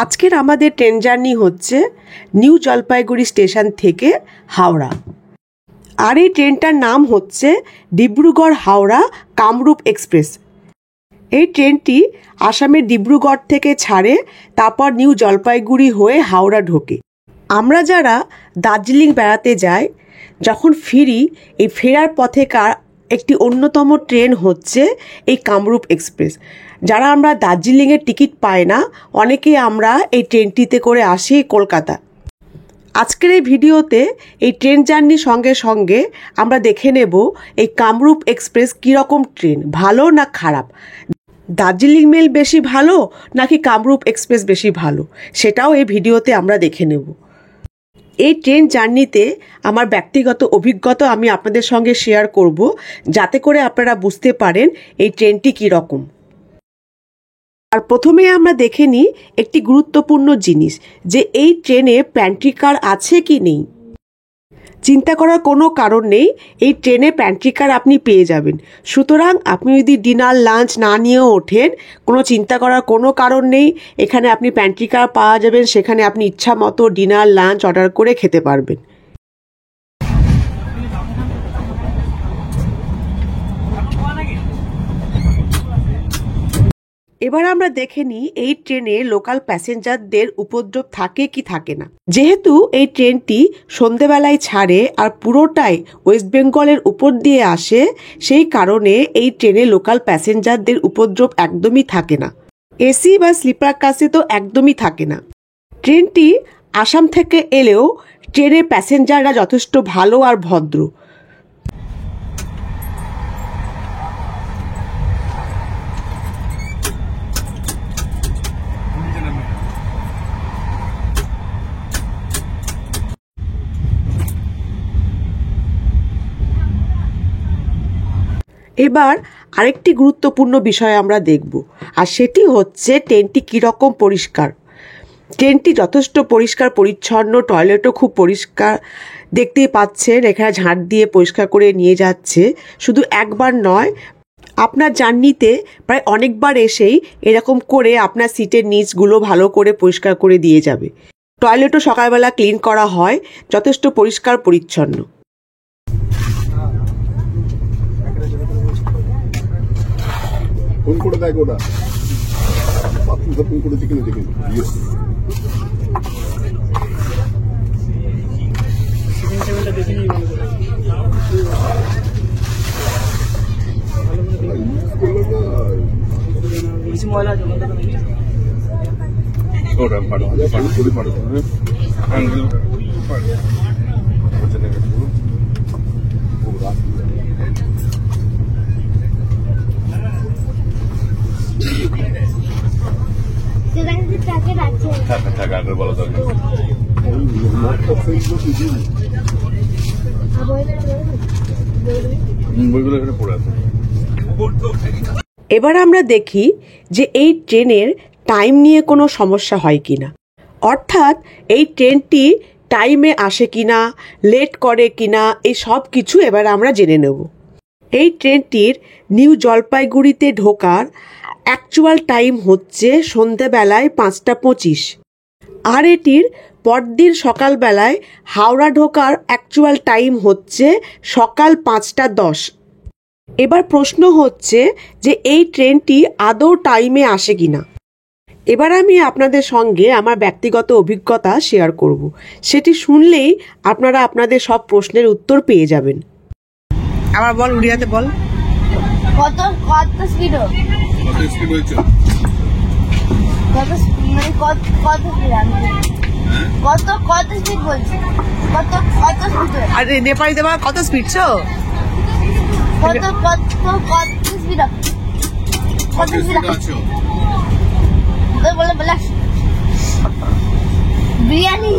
আজকের আমাদের train journey হচ্ছে নিউ জলপাইগুড়ি স্টেশন থেকে হাওড়া। আর এই ট্রেনটার নাম হচ্ছে ডিব্রুগড় হাওড়া কামরূপ এক্সপ্রেস। এই ট্রেনটি আসামের ডিব্রুগড় থেকে ছাড়ে, তারপর নিউ জলপাইগুড়ি হয়ে হাওড়া ঢোকে। আমরা যারা দার্জিলিং বেড়াতে যাই, যখন ফিরি, এই ফেরার পথেকার একটি অন্যতম ট্রেন হচ্ছে এই কামরূপ এক্সপ্রেস। যারা আমরা দার্জিলিংয়ের টিকিট পাই না, অনেকেই আমরা এই ট্রেনটিতে করে আসি কলকাতা। আজকের এই ভিডিওতে এই ট্রেন জার্নির সঙ্গে সঙ্গে আমরা দেখে নেব এই কামরূপ এক্সপ্রেস কীরকম ট্রেন, ভালো না খারাপ, দার্জিলিং মেল বেশি ভালো নাকি কামরূপ এক্সপ্রেস বেশি ভালো, সেটাও এই ভিডিওতে আমরা দেখে নেব। এই ট্রেন জার্নিতে আমার ব্যক্তিগত অভিজ্ঞতা আমি আপনাদের সঙ্গে শেয়ার করব, যাতে করে আপনারা বুঝতে পারেন এই ট্রেনটি কীরকম। আর প্রথমে আমরা দেখে নিই একটি গুরুত্বপূর্ণ জিনিস, যে এই ট্রেনে প্যান্ট্রি কার আছে কি নেই। চিন্তা করার কোনো কারণ নেই, এই ট্রেনে প্যান্ট্রি কার আপনি পেয়ে যাবেন। সুতরাং আপনি যদি ডিনার লাঞ্চ না নিয়েও ওঠেন, কোনো চিন্তা করার কোনো কারণ নেই। এখানে আপনি প্যান্ট্রি কার পাওয়া যাবেন, সেখানে আপনি ইচ্ছা মতো ডিনার লাঞ্চ অর্ডার করে খেতে পারবেন। এবার আমরা দেখে নিই এই ট্রেনে লোকাল প্যাসেঞ্জারদের উপদ্রব থাকে কি থাকে না। যেহেতু এই ট্রেনটি সন্ধেবেলায় ছাড়ে আর পুরোটাই ওয়েস্ট বেঙ্গলের উপর দিয়ে আসে, সেই কারণে এই ট্রেনে লোকাল প্যাসেঞ্জারদের উপদ্রব একদমই থাকে না। এসি বা স্লিপার ক্লাসে তো একদমই থাকে না। ট্রেনটি আসাম থেকে এলেও ট্রেনের প্যাসেঞ্জাররা যথেষ্ট ভালো আর ভদ্র। এবার আরেকটি গুরুত্বপূর্ণ বিষয় আমরা দেখব, আর সেটি হচ্ছে ট্রেনটি কীরকম পরিষ্কার। ট্রেনটি যথেষ্ট পরিষ্কার পরিচ্ছন্ন, টয়লেটও খুব পরিষ্কার, দেখতেই পাচ্ছেন এখানে ঝাঁট দিয়ে পরিষ্কার করে নিয়ে যাচ্ছে। শুধু একবার নয়, আপনার জার্নিতে প্রায় অনেকবার এসেই এরকম করে আপনার সিটের নিচগুলো ভালো করে পরিষ্কার করে দিয়ে যাবে। টয়লেটও সকালবেলা ক্লিন করা হয়, যথেষ্ট পরিষ্কার পরিচ্ছন্ন। ফোন করে দেখ ওটা বাথরুম ফোন করেছে কিনা দেখুন। এবার আমরা দেখি যে এই ট্রেনের টাইম নিয়ে কোনো সমস্যা হয় কিনা, অর্থাৎ এই ট্রেনটি টাইমে আসে কিনা, লেট করে কিনা, এই সব কিছু এবার আমরা জেনে নেব। এই ট্রেনটির নিউ জলপাইগুড়িতে ঢোকার অ্যাকচুয়াল টাইম হচ্ছে সন্ধেবেলায় 5:25, আর এটির পরদিন সকালবেলায় হাওড়া ঢোকার অ্যাকচুয়াল টাইম হচ্ছে সকাল 5:10। এবার প্রশ্ন হচ্ছে যে এই ট্রেনটি আদৌ টাইমে আসে কিনা। এবার আমি আপনাদের সঙ্গে আমার ব্যক্তিগত অভিজ্ঞতা শেয়ার করব, সেটি শুনলেই আপনারা আপনাদের সব প্রশ্নের উত্তর পেয়ে যাবেন। আবার বল, উড়িয়াতে বল। কত কত স্পিড হয়েছে? কত মানে কত কত স্পিড কত কত স্পিড বলছি? কত কত স্পিড? আরে নেপালিতে বল কত স্পিড ছো? কত কত কত স্পিড? কত স্পিড আছে? বলে বলে বিরিয়ানি।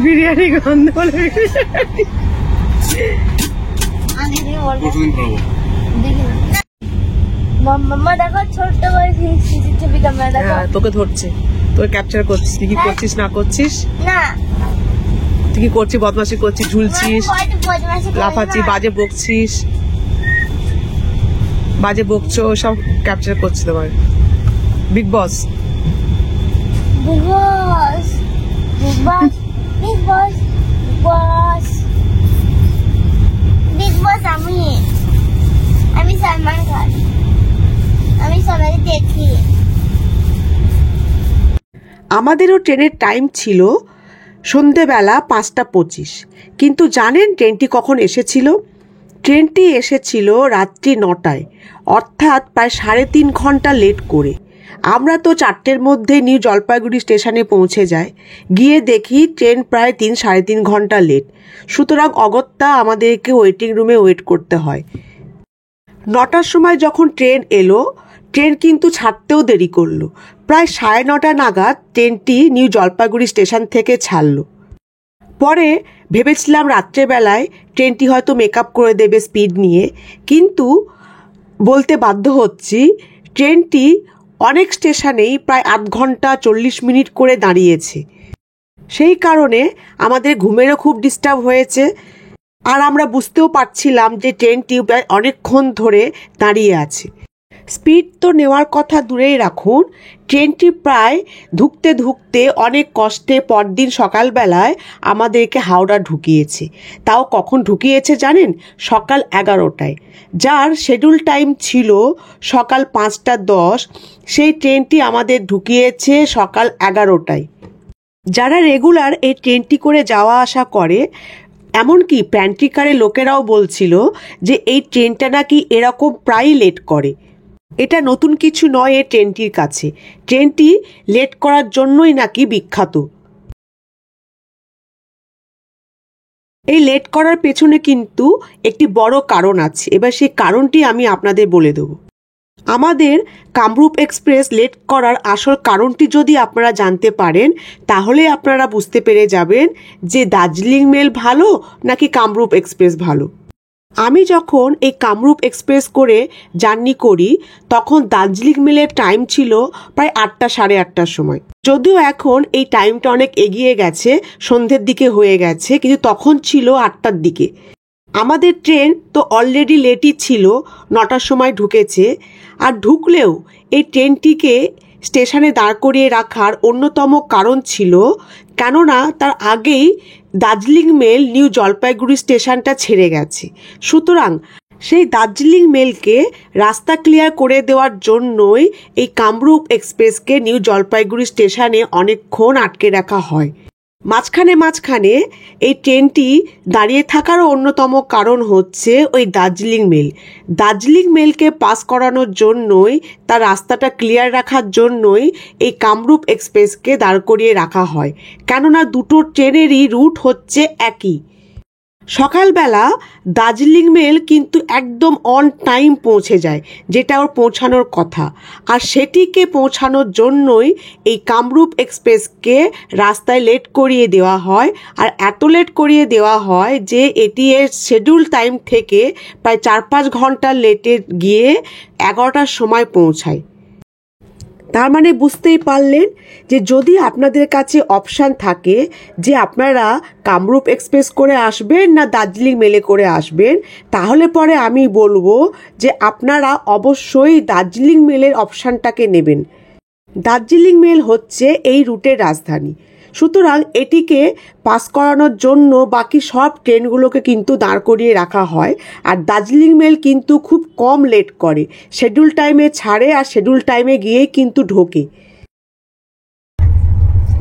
বিরিয়ানি গন্ধ বলে মাম্মা দেখো ছোট্ট করে ছবি ক্যামেরা দেখো। তোকে ধরছে, তোকে ক্যাপচার করছিস, তুই কি করছিস না করছিস না, তুই কি করছিস? বদমাশি করছিস, ঝুলছিস, লাফাচ্ছিস, বাজে বকছিস। বাজে বকছো সব ক্যাপচার করছে তোমার। বিগ বস Big Boss. Big Boss. Big Boss. Big Boss. Big Boss আমি সালমান খান। আমি সবাই দেখি। আমাদেরও ট্রেনের টাইম ছিল সন্ধেবেলা 5:25, কিন্তু জানেন ট্রেনটি কখন এসেছিল? ট্রেনটি এসেছিল রাত্রি 9টায়, অর্থাৎ প্রায় 3.5 ঘন্টা লেট করে। আমরা তো 4টের মধ্যে নিউ জলপাইগুড়ি স্টেশনে পৌঁছে যাই, গিয়ে দেখি ট্রেন প্রায় 3-3.5 ঘন্টা লেট। সুতরাং অগত্যা আমাদেরকে ওয়েটিং রুমে ওয়েট করতে হয়। 9টার সময় যখন ট্রেন এলো, ট্রেন কিন্তু ছাড়তেও দেরি করলো। প্রায় 9:30 নাগাদ ট্রেনটি নিউ জলপাইগুড়ি স্টেশন থেকে ছাড়লো। পরে ভেবেছিলাম রাত্রেবেলায় ট্রেনটি হয়তো মেকআপ করে দেবে স্পিড নিয়ে, কিন্তু বলতে বাধ্য হচ্ছি ট্রেনটি অনেক স্টেশনেই প্রায় 8 ঘন্টা 40 মিনিট করে দাঁড়িয়েছে। সেই কারণে আমাদের ঘুমেরও খুব ডিস্টার্ব হয়েছে, আর আমরা বুঝতেও পারছিলাম যে ট্রেনটি প্রায় অনেকক্ষণ ধরে দাঁড়িয়ে আছে। স্পিড তো নেওয়ার কথা দূরেই রাখুন, ট্রেনটি প্রায় ধুঁকতে ধুঁকতে অনেক কষ্টে পরদিন সকালবেলায় আমাদেরকে হাওড়া ঢুকিয়েছে। তাও কখন ঢুকিয়েছে জানেন? সকাল 11টায়। যার শিডিউল টাইম ছিল সকাল 5:10, সেই ট্রেনটি আমাদের ঢুকিয়েছে সকাল 11টায়। যারা রেগুলার এই ট্রেনটি করে যাওয়া আসা করে, এমনকি প্যান্ট্রি কারে লোকেরাও বলছিল যে এই ট্রেনটা নাকি এরকম প্রায়ই লেট করে। এটা নতুন কিছু নয় এই ট্রেনটির কাছে, ট্রেনটি লেট করার জন্যই নাকি বিখ্যাত। এই লেট করার পেছনে কিন্তু একটি বড় কারণ আছে, এবার সেই কারণটি আমি আপনাদের বলে দেব। আমাদের কামরূপ এক্সপ্রেস লেট করার আসল কারণটি যদি আপনারা জানতে পারেন, তাহলে আপনারা বুঝতে পেরে যাবেন যে দার্জিলিং মেল ভালো নাকি কামরূপ এক্সপ্রেস ভালো। আমি যখন এই কামরূপ এক্সপ্রেস করে জার্নি করি, তখন দার্জিলিং মেলের টাইম ছিল প্রায় 8টা 8:30টার সময়। যদিও এখন এই টাইমটা অনেক এগিয়ে গেছে, সন্ধ্যের দিকে হয়ে গেছে, কিন্তু তখন ছিল 8টার দিকে। আমাদের ট্রেন তো অলরেডি লেটই ছিল, 9টার সময় ঢুকেছে। আর ঢুকলেও এই ট্রেনটিকে স্টেশনে দাঁড় করিয়ে রাখার অন্যতম কারণ ছিল, কেননা তার আগেই দার্জিলিং মেল নিউ জলপাইগুড়ি স্টেশনটা ছেড়ে গেছে। সুতরাং সেই দার্জিলিং মেলকে রাস্তা ক্লিয়ার করে দেওয়ার জন্যই এই কামরূপ এক্সপ্রেসকে নিউ জলপাইগুড়ি স্টেশনে অনেকক্ষণ আটকে রাখা হয়। মাঝখানে এই ট্রেনটি দাঁড়িয়ে থাকারও অন্যতম কারণ হচ্ছে ওই দার্জিলিং মেল। দার্জিলিং মেলকে পাস করানোর জন্যই, তার রাস্তাটা ক্লিয়ার রাখার জন্যই এই কামরূপ এক্সপ্রেসকে দাঁড় করিয়ে রাখা হয়, কেননা দুটো ট্রেনেরই রুট হচ্ছে একই। সকালবেলা দার্জিলিং মেল কিন্তু একদম অন টাইম পৌঁছে যায়, যেটা ওর পৌঁছানোর কথা, আর সেটিকে পৌঁছানোর জন্যই এই কামরূপ এক্সপ্রেসকে রাস্তায় লেট করিয়ে দেওয়া হয়। আর এত লেট করিয়ে দেওয়া হয় যে এটি এর শিডিউল টাইম থেকে প্রায় 4-5 ঘন্টা লেটে গিয়ে 11টার সময় পৌঁছায়। তার মানে বুঝতেই পারলেন যে যদি আপনাদের কাছে অপশান থাকে যে আপনারা কামরূপ এক্সপ্রেস করে আসবেন না দার্জিলিং মেলে করে আসবেন, তাহলে পরে আমি বলবো যে আপনারা অবশ্যই দার্জিলিং মেলের অপশানটাকে নেবেন। দার্জিলিং মেল হচ্ছে এই রুটের রাজধানী, সুতরাং এটিকে পাস করানোর জন্য বাকি সব ট্রেনগুলোকে কিন্তু দাঁড় করিয়ে রাখা হয়। আর দার্জিলিং মেল কিন্তু খুব কম লেট করে, শিডিউল টাইমে ছাড়ে আর শিডিউল টাইমে গিয়েই কিন্তু ঢোকে।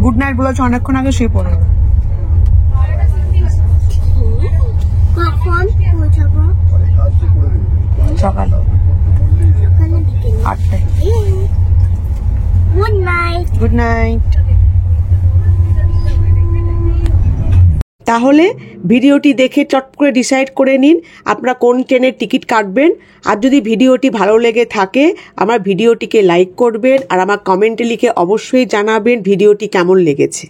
গুড নাইট বলেছে, অনেকক্ষণ আগে শুয়ে পড়ো। কখন পৌঁছাবো? সকাল 8টায়। Good night. Good night. তাহলে ভিডিওটি দেখে চট করে ডিসাইড করে নিন আপনারা কোন ট্রেনের টিকিট কাটবেন। আর যদি ভিডিওটি ভালো লেগে থাকে আমার ভিডিওটিকে লাইক করবেন আর আমার কমেন্টে লিখে অবশ্যই জানাবেন ভিডিওটি কেমন লেগেছে।